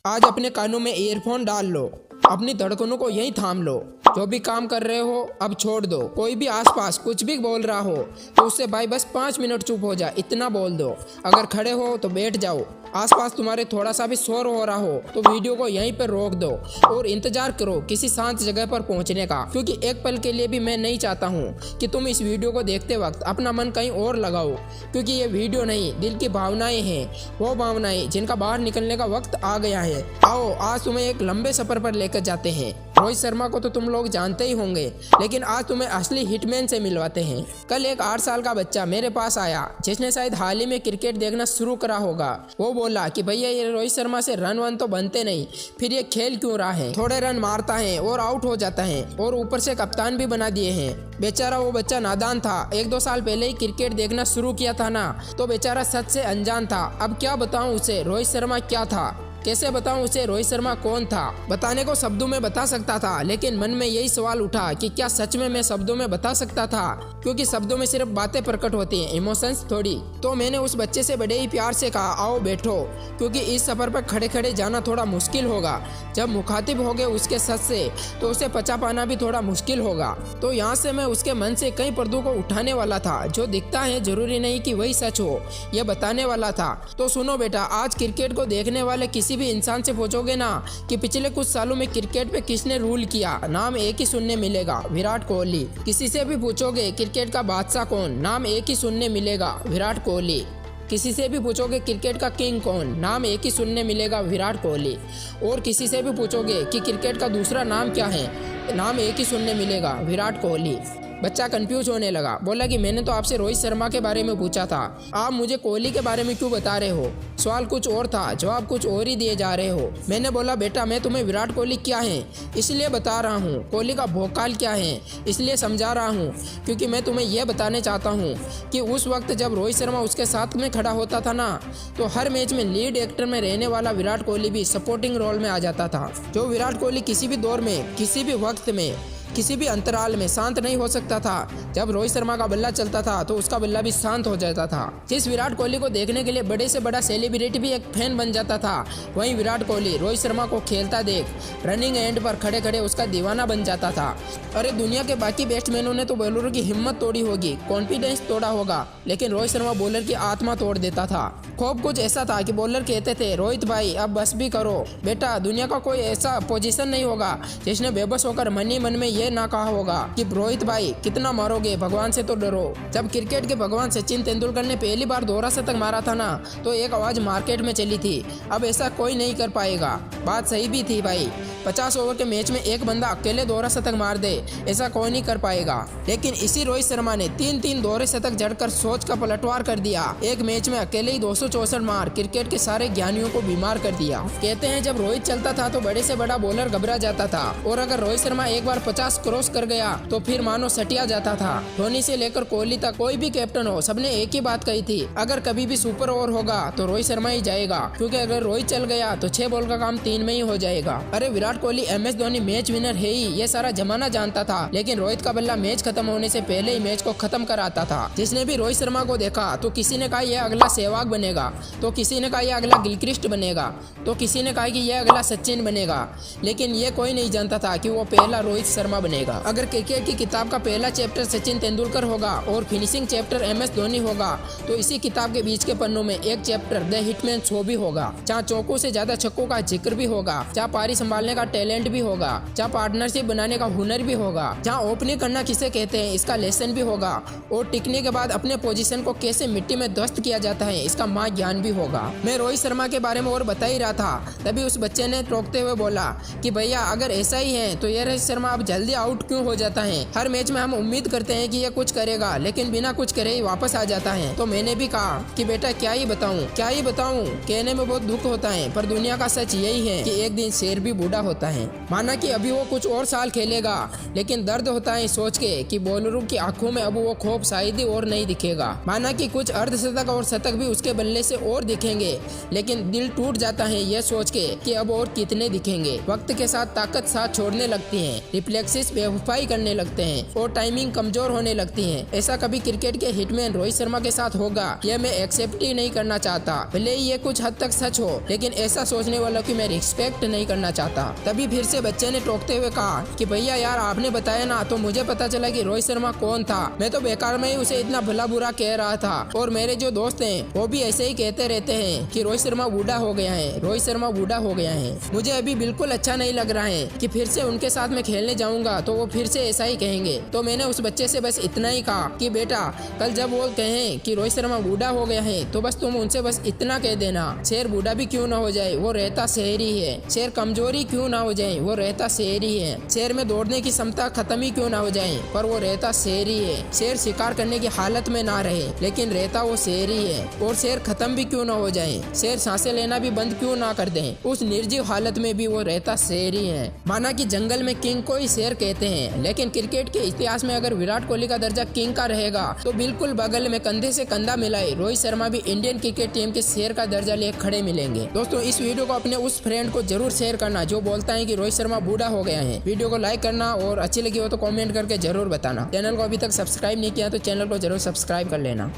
आज अपने कानों में ईयरफोन डाल लो, अपनी धड़कनों को यहीं थाम लो। जो भी काम कर रहे हो अब छोड़ दो। कोई भी आसपास कुछ भी बोल रहा हो तो उससे भाई बस 5 मिनट चुप हो जा, इतना बोल दो। अगर खड़े हो तो बैठ जाओ। आसपास तुम्हारे थोड़ा सा भी शोर हो रहा हो तो वीडियो को यहीं पर रोक दो और इंतजार करो किसी शांत जगह पर पहुंचने का, क्योंकि एक पल के लिए भी मैं नहीं चाहता हूं कि तुम इस वीडियो को देखते वक्त अपना मन कहीं और लगाओ, क्योंकि ये वीडियो नहीं, दिल की भावनाएं हैं, वो भावनाएं जिनका बाहर निकलने का वक्त आ गया है। आओ आज तुम्हें एक लंबे सफर पर लेकर जाते हैं। रोहित शर्मा को तो तुम लोग जानते ही होंगे, लेकिन आज तुम्हें असली हिटमैन से मिलवाते हैं। कल एक 8 साल का बच्चा मेरे पास आया जिसने शायद हाल ही में क्रिकेट देखना शुरू करा होगा। वो बोला कि भैया ये रोहित शर्मा से रन वन तो बनते नहीं, फिर ये खेल क्यों रहा है? थोड़े रन मारता है और आउट हो जाता है और ऊपर से कप्तान भी बना दिए हैं। बेचारा वो बच्चा नादान था, 1-2 साल पहले ही क्रिकेट देखना शुरू किया था ना, तो बेचारा सच से अनजान था। अब क्या बताऊं उसे रोहित शर्मा क्या था, कैसे बताऊं उसे रोहित शर्मा कौन था? बताने को शब्दों में बता सकता था, लेकिन मन में यही सवाल उठा कि क्या सच में मैं शब्दों में बता सकता था? क्योंकि शब्दों में सिर्फ बातें प्रकट होती हैं, इमोशंस थोड़ी। तो मैंने उस बच्चे से बड़े ही प्यार से कहा, आओ बैठो, क्योंकि इस सफर पर खड़े खड़े जाना थोड़ा मुश्किल होगा। जब मुखातिब हो गए उसके सच से तो उसे पचा पाना भी थोड़ा मुश्किल होगा। तो यहाँ से मैं उसके मन से कई पर्दों को उठाने वाला था। जो दिखता है जरूरी नहीं कि वही सच हो, यह बताने वाला था। तो सुनो बेटा, आज क्रिकेट को देखने वाले किसी भी इंसान से पूछोगे ना कि पिछले कुछ सालों में क्रिकेट पे किसने रूल किया, नाम एक ही सुनने मिलेगा, विराट कोहली। किसी से भी पूछोगे क्रिकेट का बादशाह कौन, नाम एक ही सुनने मिलेगा, विराट कोहली। किसी से भी पूछोगे क्रिकेट का किंग कौन, नाम एक ही सुनने मिलेगा, विराट कोहली। और किसी से भी पूछोगे कि क्रिकेट का दूसरा नाम क्या है, नाम एक ही सुनने मिलेगा, विराट कोहली। बच्चा कंफ्यूज होने लगा, बोला कि मैंने तो आपसे रोहित शर्मा के बारे में पूछा था, आप मुझे कोहली के बारे में क्यों बता रहे हो? सवाल कुछ और था, जवाब कुछ और ही दिए जा रहे हो। मैंने बोला बेटा मैं तुम्हें विराट कोहली क्या है इसलिए बता रहा हूँ, कोहली का भोकाल क्या है इसलिए समझा रहा हूँ, क्योंकि मैं तुम्हें यह बताने चाहता हूँ कि उस वक्त जब रोहित शर्मा उसके साथ में खड़ा होता था ना, तो हर मैच में लीड एक्टर में रहने वाला विराट कोहली भी सपोर्टिंग रोल में आ जाता था। जो विराट कोहली किसी भी दौर में, किसी भी वक्त में, किसी भी अंतराल में शांत नहीं हो सकता था, जब रोहित शर्मा का बल्ला चलता था तो उसका बल्ला भी शांत हो जाता था। जिस विराट कोहली को देखने के लिए बड़े से बड़ा सेलिब्रिटी भी एक फैन बन जाता था, वहीं विराट कोहली रोहित शर्मा को खेलता देख रनिंग एंड पर खड़े खड़े उसका दीवाना बन जाता था। अरे दुनिया के बाकी बैट्समैनों ने तो बॉलरों की हिम्मत तोड़ी होगी, कॉन्फिडेंस तोड़ा होगा, लेकिन रोहित शर्मा बॉलर की आत्मा तोड़ देता था। खूब कुछ ऐसा था कि बॉलर कहते थे, रोहित भाई अब बस भी करो बेटा, दुनिया का कोई ऐसा पोजीशन नहीं होगा जिसने बेबस होकर मन ही मन में ये ना कहा होगा कि रोहित भाई कितना मारोगे, भगवान से तो डरो। जब क्रिकेट के भगवान सचिन तेंदुलकर ने पहली बार दोहरा शतक मारा था ना, तो एक आवाज मार्केट में चली थी, अब ऐसा कोई नहीं कर पाएगा। बात सही भी थी भाई, 50 ओवर के मैच में एक बंदा अकेले दोहरा शतक मार दे, ऐसा कोई नहीं कर पाएगा। लेकिन इसी रोहित शर्मा ने 3-3 दोहरे शतक जड़कर सोच का पलटवार कर दिया। एक मैच में अकेले ही 264 मार क्रिकेट के सारे ज्ञानियों को बीमार कर दिया। कहते हैं जब रोहित चलता था तो बड़े से बड़ा बॉलर घबरा जाता था, और अगर रोहित शर्मा एक बार 50 क्रॉस कर गया तो फिर मानो सटिया जाता था। धोनी से लेकर कोहली तक कोई भी कैप्टन हो, सबने एक ही बात कही थी, अगर कभी भी सुपर ओवर होगा तो रोहित शर्मा ही जाएगा, क्योंकि अगर रोहित चल गया तो 6 बॉल का काम 3 में ही हो जाएगा। अरे Virat Kohli MS Dhoni match winner है ही, ये सारा जमाना जानता था, लेकिन रोहित का बल्ला मैच खत्म होने से पहले ही मैच को खत्म कर आता था। जिसने भी रोहित शर्मा को देखा तो किसी ने कहा यह अगला सहवाग बनेगा, तो किसी ने कहा यह अगला गिलक्रिस्ट बनेगा, तो किसी ने कहा कि यह अगला सचिन बनेगा, लेकिन ये कोई नहीं जानता था कि वो पहला रोहित शर्मा बनेगा। अगर क्रिकेट की किताब का पहला चैप्टर सचिन तेंदुलकर होगा और फिनिशिंग चैप्टर MS धोनी होगा, तो इसी किताब के बीच के पन्नों में एक चैप्टर द हिटमैन शो भी होगा, जहाँ चौकों से ज्यादा छक्कों का जिक्र भी होगा, जहाँ पारी संभालने का टैलेंट भी होगा, जहाँ पार्टनरशिप बनाने का हुनर भी होगा, जहाँ ओपनिंग करना किसे कहते हैं इसका लेसन भी होगा, और टिकने के बाद अपने पोजीशन को कैसे मिट्टी में ध्वस्त किया जाता है इसका माँ ज्ञान भी होगा। मैं रोहित शर्मा के बारे में और बता ही रहा था, तभी उस बच्चे ने टोकते हुए बोला कि भैया अगर ऐसा ही है तो ये रोहित शर्मा अब जल्दी आउट क्यों हो जाता है? हर मैच में हम उम्मीद करते हैं कि ये कुछ करेगा, लेकिन बिना कुछ करे ही वापस आ जाता है। तो मैंने भी कहा कि बेटा क्या ही बताऊं, कहने में बहुत दुख होता है, पर दुनिया का सच यही है कि एक दिन शेर भी बूढ़ा होता है। माना कि अभी वो कुछ और साल खेलेगा, लेकिन दर्द होता है सोच के कि बॉलरों की आंखों में अब वो खौफ शायद ही और नहीं दिखेगा। माना कि कुछ अर्धशतक और शतक भी उसके बल्ले से और दिखेंगे, लेकिन दिल टूट जाता है यह सोच के कि अब और कितने दिखेंगे। वक्त के साथ ताकत साथ छोड़ने लगती है, रिफ्लेक्शन बल्लेबाजी बेवफाई करने लगते हैं और टाइमिंग कमजोर होने लगती है। ऐसा कभी क्रिकेट के हिटमैन रोहित शर्मा के साथ होगा यह मैं एक्सेप्ट ही नहीं करना चाहता। भले ही ये कुछ हद तक सच हो, लेकिन ऐसा सोचने वालों की मैं रिस्पेक्ट नहीं करना चाहता। तभी फिर से बच्चे ने टोकते हुए कहा कि भैया यार आपने बताया ना तो मुझे पता चला कि रोहित शर्मा कौन था। मैं तो बेकार में ही उसे इतना भला बुरा कह रहा था और मेरे जो दोस्त हैं वो भी ऐसे ही कहते रहते हैं कि रोहित शर्मा बूढ़ा हो गया है, रोहित शर्मा बूढ़ा हो गया है। मुझे अभी बिल्कुल अच्छा नहीं लग रहा है कि फिर से उनके साथ में खेलने जाऊंगा तो वो फिर से ऐसा ही कहेंगे। तो मैंने उस बच्चे से बस इतना ही कहा कि बेटा कल जब वो कहें कि रोहित शर्मा बूढ़ा हो गया है तो बस तुम उनसे बस इतना कह देना, शेर बूढ़ा भी क्यों ना हो जाए वो रहता शेर ही है, शेर कमजोरी क्यों ना हो जाए वो रहता शेर ही है, शेर में दौड़ने की क्षमता खत्म ही क्यों ना हो जाए पर वो रहता शेर ही है, शेर शिकार करने की हालत में ना रहे लेकिन रहता वो शेर ही है, और शेर खत्म भी क्यों ना हो जाए, शेर सांसें लेना भी बंद क्यों ना कर दें, उस निर्जीव हालत में भी वो रहता शेर ही है। माना कि जंगल में किंग को ही शेर कहते हैं, लेकिन क्रिकेट के इतिहास में अगर विराट कोहली का दर्जा किंग का रहेगा तो बिल्कुल बगल में कंधे से कंधा मिलाए रोहित शर्मा भी इंडियन क्रिकेट टीम के शेर का दर्जा लिए खड़े मिलेंगे। दोस्तों इस वीडियो को अपने उस फ्रेंड को जरूर शेयर करना जो बोलता है कि रोहित शर्मा बूढ़ा हो गया है। वीडियो को लाइक करना और अच्छी लगी हो तो कमेंट करके जरूर बताना। चैनल को अभी तक सब्सक्राइब नहीं किया तो चैनल को जरूर सब्सक्राइब कर लेना।